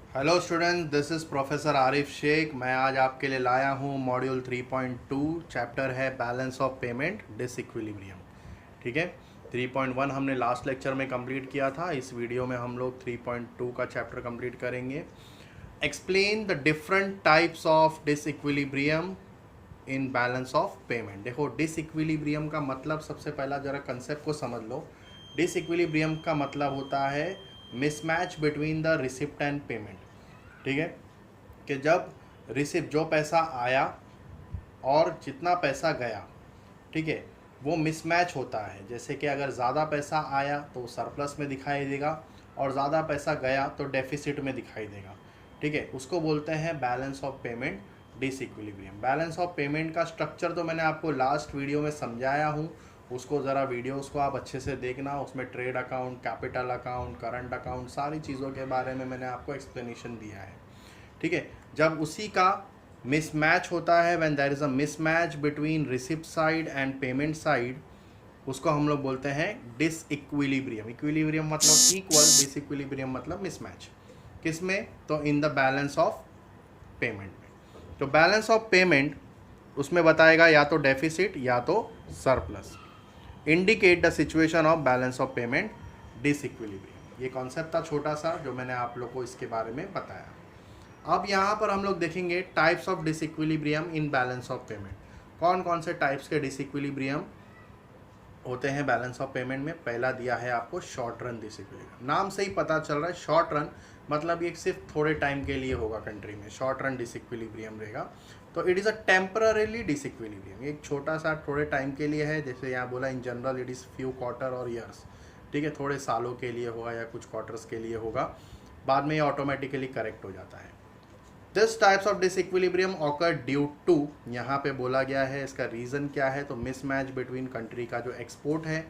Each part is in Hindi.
Hello student, this is professor Arif Shaikh. मैं आज आपके लिए लाया हूँ मॉड्यूल 3.2। चैप्टर है बैलेंस ऑफ पेमेंट डिसइक्विलिब्रियम। ठीक है, 3.1 हमने लास्ट लेक्चर में कंप्लीट किया था। इस वीडियो में हम लोग 3.2 का चैप्टर कंप्लीट करेंगे। Explain the different types of disequilibrium in balance of payment. देखो, डिसइक्विलिब्रियम का मतलब सबसे पहला ज़रा कंसेप्ट को समझ लो। डिसइक्विलिब्रियम का मतलब होता है mismatch between the receipt and payment. ठीक है, कि जब रिसिप्ट जो पैसा आया और जितना पैसा गया, ठीक है, वो मिसमैच होता है। जैसे कि अगर ज़्यादा पैसा आया तो सरप्लस में दिखाई देगा और ज़्यादा पैसा गया तो डेफिसिट में दिखाई देगा। ठीक है, उसको बोलते हैं balance of payment disequilibrium. Balance of payment का स्ट्रक्चर तो मैंने आपको लास्ट वीडियो में समझाया हूँ। उसको ज़रा वीडियोस को आप अच्छे से देखना। उसमें trade account, capital account, current account, सारी चीज़ों के बारे में मैंने आपको एक्सप्लेनेशन दिया है। ठीक है, जब उसी का मिसमैच होता है, when there is a mismatch between receipt side and payment side, उसको हम लोग बोलते हैं डिसइक्विलिब्रियम। इक्विलिब्रियम मतलब इक्वल, डिसइक्विलिब्रियम मतलब मिसमैच। किस में? तो in the balance of payment में। तो बैलेंस ऑफ पेमेंट उसमें बताएगा या तो डेफिसिट या तो surplus. Indicate the situation of balance of payment disequilibrium. ये कॉन्सेप्ट था छोटा सा जो मैंने आप लोग को इसके बारे में बताया। अब यहाँ पर हम लोग देखेंगे types of disequilibrium in balance of payment. कौन कौन से टाइप्स के डिसइक्विलिब्रियम होते हैं बैलेंस ऑफ पेमेंट में? पहला दिया है आपको शॉर्ट रन डिसइक्विलिब्रियम। नाम से ही पता चल रहा है शॉर्ट रन मतलब ये सिर्फ थोड़े टाइम के लिए होगा कंट्री में। शॉर्ट रन डिसइक्विलिब्रियम रहेगा तो it is a temporarily disequilibrium. एक छोटा सा थोड़े टाइम के लिए है। जैसे यहाँ बोला in general it is few quarter और ईयर्स। ठीक है, थोड़े सालों के लिए होगा या कुछ क्वार्टर्स के लिए होगा, बाद में ये ऑटोमेटिकली करेक्ट हो जाता है। This types of disequilibrium occur due to, यहाँ पे बोला गया है इसका रीज़न क्या है, तो मिसमैच बिटवीन कंट्री का जो एक्सपोर्ट है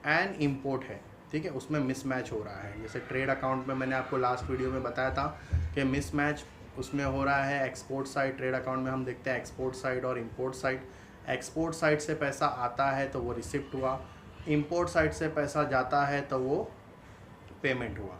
एंड इम्पोर्ट है। ठीक है, उसमें मिसमैच हो रहा है। जैसे ट्रेड अकाउंट में मैंने आपको लास्ट वीडियो में बताया था कि मिसमैच उसमें हो रहा है एक्सपोर्ट साइड। ट्रेड अकाउंट में हम देखते हैं एक्सपोर्ट साइड और इम्पोर्ट साइड। एक्सपोर्ट साइड से पैसा आता है तो वो रिसिप्ट हुआ, इम्पोर्ट साइड से पैसा जाता है तो वो पेमेंट हुआ।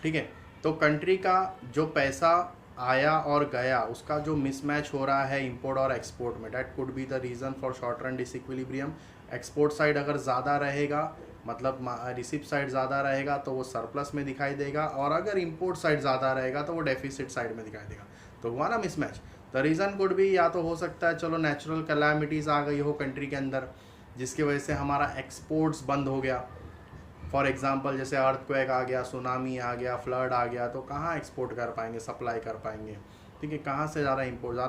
ठीक है, तो कंट्री का जो पैसा आया और गया उसका जो मिसमैच हो रहा है इंपोर्ट और एक्सपोर्ट में, that could be the reason for short run disequilibrium. Export side अगर ज़्यादा रहेगा मतलब रिसिप्ट साइड ज़्यादा रहेगा तो वो सरप्लस में दिखाई देगा, और अगर इंपोर्ट साइड ज़्यादा रहेगा तो वो डेफिसिट साइड में दिखाई देगा। तो हुआ ना mismatch. The reason could be, या तो हो सकता है चलो नेचुरल कैलामिटीज़ आ गई हो कंट्री के अंदर जिसकी वजह से हमारा एक्सपोर्ट्स बंद हो गया। फॉर एग्जांपल जैसे अर्थक्वेक आ गया, सुनामी आ गया, फ्लड आ गया, तो कहाँ एक्सपोर्ट कर पाएंगे, सप्लाई कर पाएंगे? ठीक है, कहाँ से ज़्यादा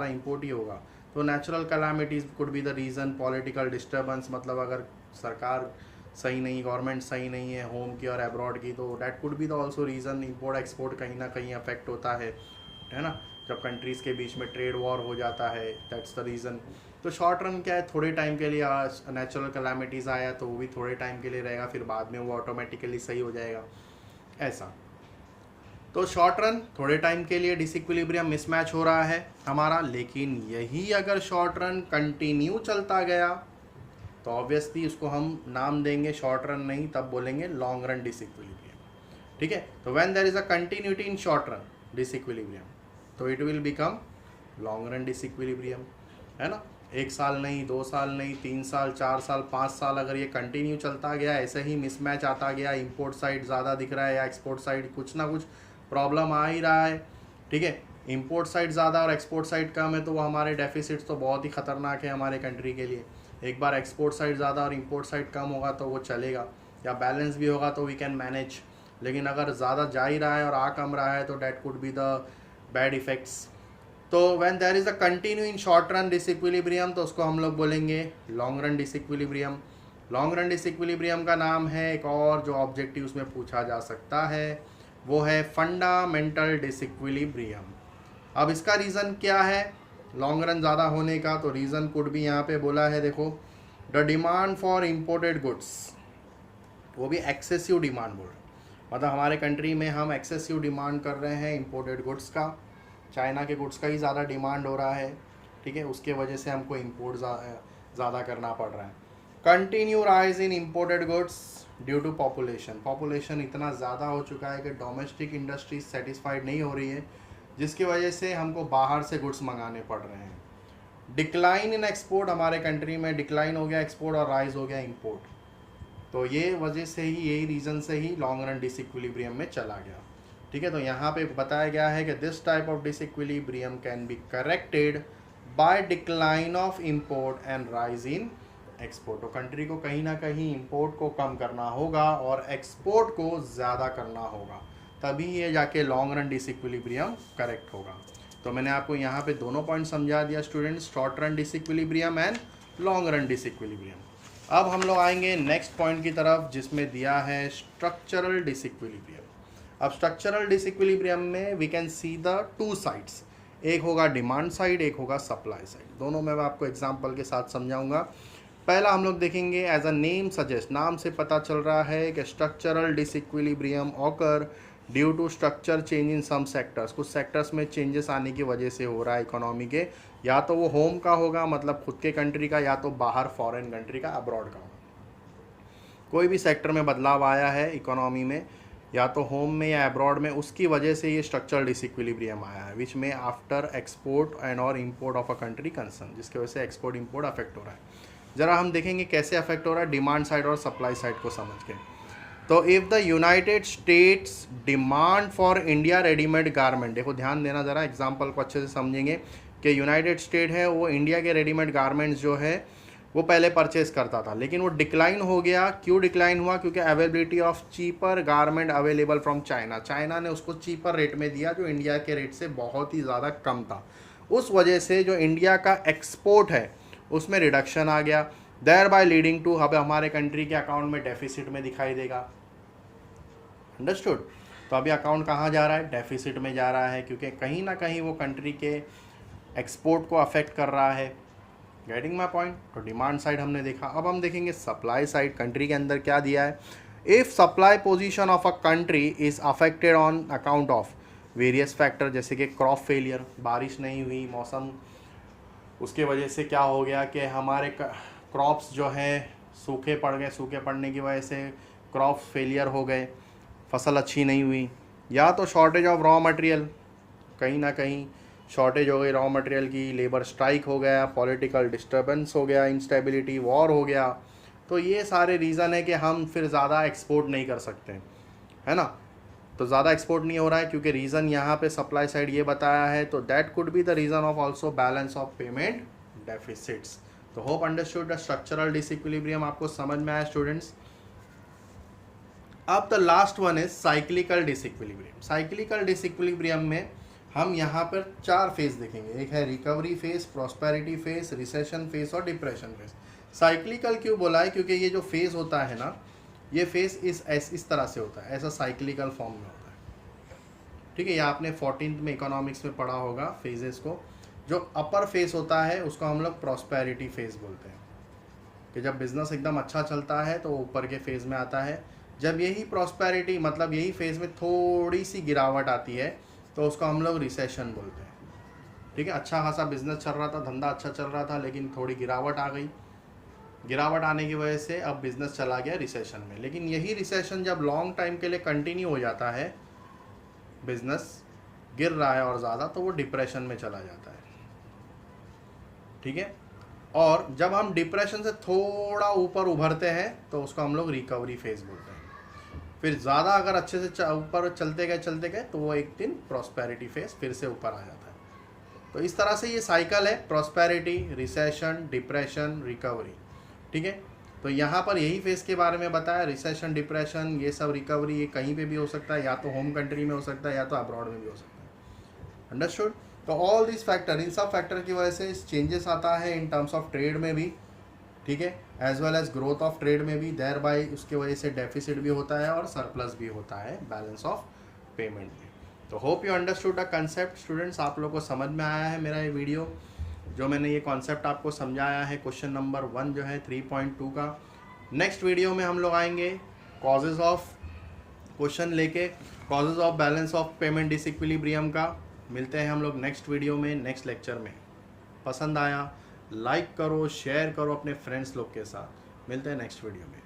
इंपोर्ट ही होगा। तो natural calamities could be the reason. Political disturbance मतलब अगर सरकार सही नहीं, गवर्नमेंट सही नहीं है होम की और अब्रॉड की, तो that could be the also reason. Import export कहीं ना कहीं अफेक्ट होता है ना, जब कंट्रीज़ के बीच में ट्रेड वॉर हो जाता है, दैट्स द रीज़न। तो शॉर्ट रन क्या है, थोड़े टाइम के लिए नेचुरल कैलामिटीज़ आया तो वो भी थोड़े टाइम के लिए रहेगा, फिर बाद में वो ऑटोमेटिकली सही हो जाएगा, ऐसा। तो शॉर्ट रन थोड़े टाइम के लिए डिसइक्विलिब्रियम मिसमैच हो रहा है हमारा, लेकिन यही अगर शॉर्ट रन कंटिन्यू चलता गया तो ऑब्वियसली उसको हम नाम देंगे शॉर्ट रन नहीं, तब बोलेंगे लॉन्ग रन डिसइक्विलिब्रियम। ठीक है, तो when there is a continuity in short run disequilibrium तो it will become long run disequilibrium, है ना। 1 साल नहीं, 2 साल नहीं, 3 साल, 4 साल, 5 साल अगर ये कंटिन्यू चलता गया, ऐसे ही मिसमैच आता गया, इंपोर्ट साइड ज़्यादा दिख रहा है या एक्सपोर्ट साइड कुछ ना कुछ प्रॉब्लम आ ही रहा है। ठीक है, इंपोर्ट साइड ज़्यादा और एक्सपोर्ट साइड कम है तो वो हमारे डेफिसिट्स तो बहुत ही ख़तरनाक है हमारे कंट्री के लिए। एक बार एक्सपोर्ट साइड ज़्यादा और इंपोर्ट साइड कम होगा तो वो चलेगा, या बैलेंस भी होगा तो वी कैन मैनेज। लेकिन अगर ज़्यादा जा ही रहा है और आ कम रहा है तो that could be the bad effects. तो when there is a continue in short run disequilibrium तो उसको हम लोग बोलेंगे long run disequilibrium. Long run disequilibrium का नाम है एक और जो ऑब्जेक्टिव उसमें पूछा जा सकता है वो है फंडामेंटल डिसइक्विलिब्रियम। अब इसका रीज़न क्या है लॉन्ग रन ज़्यादा होने का? तो रीज़न कुड भी यहाँ पे बोला है, देखो, the demand for imported goods, वो भी एक्सेसिव डिमांड बोल रहे हैं। मतलब हमारे कंट्री में हम एक्सेसिव डिमांड कर रहे हैं इम्पोर्टेड गुड्स का, चाइना के गुड्स का ही ज़्यादा डिमांड हो रहा है। ठीक है, उसके वजह से हमको इम्पोर्ट ज़्यादा करना पड़ रहा है। Continue rise in imported goods due to population इतना ज़्यादा हो चुका है कि डोमेस्टिक इंडस्ट्री सेटिस्फाइड नहीं हो रही है, जिसकी वजह से हमको बाहर से गुड्स मंगाने पड़ रहे हैं। डिक्लाइन इन एक्सपोर्ट, हमारे कंट्री में डिक्लाइन हो गया एक्सपोर्ट और राइज हो गया इंपोर्ट। तो ये वजह से ही, यही रीज़न से ही लॉन्ग रन डिसइक्विलिब्रियम में चला गया। ठीक है, तो यहाँ पे बताया गया है कि this type of disequilibrium can be corrected bye decline of import and rise in export. तो कंट्री को कहीं ना कहीं इंपोर्ट को कम करना होगा और एक्सपोर्ट को ज़्यादा करना होगा, तभी ये जाके लॉन्ग रन डिसइक्विलिब्रियम करेक्ट होगा। तो मैंने आपको यहाँ पे दोनों पॉइंट समझा दिया students, short run disequilibrium and long run disequilibrium. अब हम लोग आएंगे नेक्स्ट पॉइंट की तरफ, जिसमें दिया है स्ट्रक्चरल डिसइक्विलिब्रियम। अब स्ट्रक्चरल डिसइक्विलिब्रियम में we can see the two sides, एक होगा डिमांड साइड, एक होगा सप्लाई साइड। दोनों मैं आपको एग्जांपल के साथ समझाऊंगा। पहला हम लोग देखेंगे एज अ नेम सजेस्ट, नाम से पता चल रहा है कि structural disequilibrium occur due to structure change in some sectors. कुछ सेक्टर्स में चेंजेस आने की वजह से हो रहा है इकोनॉमी के, या तो वो होम का होगा मतलब खुद के कंट्री का, या तो बाहर फॉरेन कंट्री का, अब्रॉड का होगा। कोई भी सेक्टर में बदलाव आया है इकोनॉमी में, या तो होम में या अब्रॉड में, उसकी वजह से ये स्ट्रक्चरल डिसइक्विलिब्रियम आया है, विच में आफ्टर एक्सपोर्ट एंड और import of a country concern, जिसकी वजह से एक्सपोर्ट इम्पोर्ट अफेक्ट हो रहा है। ज़रा हम देखेंगे कैसे अफेक्ट हो रहा है डिमांड साइड और सप्लाई साइड को समझ के। तो if the United states demand for India readymade garment, देखो ध्यान देना ज़रा, एग्जांपल को अच्छे से समझेंगे कि यूनाइटेड स्टेट है वो इंडिया के रेडीमेड गारमेंट्स जो है वो पहले परचेज करता था, लेकिन वो डिक्लाइन हो गया। क्यों डिक्लाइन हुआ? क्योंकि availability of cheaper garment available from China, China ने उसको चीपर रेट में दिया जो इंडिया के रेट से बहुत ही ज़्यादा कम था। उस वजह से जो इंडिया का एक्सपोर्ट है उसमें रिडक्शन आ गया, देयर बाय लीडिंग टू अब हमारे कंट्री के अकाउंट में डेफिसिट में दिखाई देगा। अंडरस्टूड? तो अभी अकाउंट कहाँ जा रहा है? डेफिसिट में जा रहा है, क्योंकि कहीं ना कहीं वो कंट्री के एक्सपोर्ट को अफेक्ट कर रहा है। Getting my point? तो डिमांड साइड हमने देखा। अब हम देखेंगे सप्लाई साइड। कंट्री के अंदर क्या दिया है? If supply position of a country is affected on account of various factor, जैसे कि क्रॉप फेलियर, बारिश नहीं हुई, मौसम, उसके वजह से क्या हो गया कि हमारे क्रॉप्स जो हैं सूखे पड़ गए, सूखे पड़ने की वजह से क्रॉप फेलियर हो गए, फसल अच्छी नहीं हुई, या तो शॉर्टेज ऑफ रॉ मटेरियल, कहीं ना कहीं शॉर्टेज हो गई रॉ मटेरियल की, लेबर स्ट्राइक हो गया, पॉलिटिकल डिस्टर्बेंस हो गया, इंस्टेबिलिटी, वॉर हो गया। तो ये सारे रीज़न है कि हम फिर ज़्यादा एक्सपोर्ट नहीं कर सकते, है ना। तो ज़्यादा एक्सपोर्ट नहीं हो रहा है क्योंकि रीज़न यहाँ पे सप्लाई साइड ये बताया है। तो that could be the reason of also balance of payment deficits. तो hope understood the structural disequilibrium, आपको समझ में आया स्टूडेंट्स। अब the last one is cyclical disequilibrium. Cyclical disequilibrium में हम यहाँ पर 4 फेज देखेंगे। एक है recovery phase, prosperity phase, recession phase और डिप्रेशन फेज। साइक्लिकल क्यों बोला है? क्योंकि ये जो फेज होता है ना, ये फेज इस तरह से होता है, ऐसा साइक्लिकल फॉर्म में होता है। ठीक है, ये आपने 14th में इकोनॉमिक्स में पढ़ा होगा फेजेस को। जो अपर फेज होता है उसको हम लोग प्रॉस्पेरिटी फेज बोलते हैं, कि जब बिजनेस एकदम अच्छा चलता है तो ऊपर के फेज में आता है। जब यही प्रॉस्पेरिटी मतलब यही फेज में थोड़ी सी गिरावट आती है तो उसको हम लोग रिसेशन बोलते हैं। ठीक है, अच्छा खासा बिजनेस चल रहा था, धंधा अच्छा चल रहा था, लेकिन थोड़ी गिरावट आ गई, गिरावट आने की वजह से अब बिजनेस चला गया रिसेशन में। लेकिन यही रिसेशन जब लॉन्ग टाइम के लिए कंटिन्यू हो जाता है, बिजनेस गिर रहा है और ज़्यादा, तो वो डिप्रेशन में चला जाता है। ठीक है, और जब हम डिप्रेशन से थोड़ा ऊपर उभरते हैं तो उसको हम लोग रिकवरी फेज बोलते हैं। फिर ज़्यादा अगर अच्छे से ऊपर चलते गए तो वो एक दिन प्रॉस्पेरिटी फेज फिर से ऊपर आ जाता है। तो इस तरह से ये साइकिल है, प्रॉस्पेरिटी, रिसेशन, डिप्रेशन, रिकवरी। ठीक है, तो यहाँ पर यही फेज के बारे में बताया। रिसेशन, डिप्रेशन, ये सब रिकवरी, ये कहीं पे भी हो सकता है, या तो होम कंट्री में हो सकता है या तो अब्रॉड में भी हो सकता है। अंडरस्टूड? तो ऑल दिस फैक्टर, इन सब फैक्टर की वजह से चेंजेस आता है इन टर्म्स ऑफ ट्रेड में भी। ठीक है, as well as growth of trade में भी। देयर बाय उसके वजह से डेफिसिट भी होता है और सरप्लस भी होता है बैलेंस ऑफ पेमेंट में। तो hope you understood the concept students. आप लोगों को समझ में आया है मेरा ये वीडियो, जो मैंने ये कॉन्सेप्ट आपको समझाया है। क्वेश्चन नंबर 1 जो है 3.2 का। नेक्स्ट वीडियो में हम लोग आएंगे कॉजेज़ ऑफ, क्वेश्चन लेके causes of balance of payment disequilibrium का। मिलते हैं हम लोग नेक्स्ट वीडियो में, नेक्स्ट लेक्चर में। पसंद आया लाइक करो, शेयर करो अपने फ्रेंड्स लोग के साथ। मिलते हैं नेक्स्ट वीडियो में।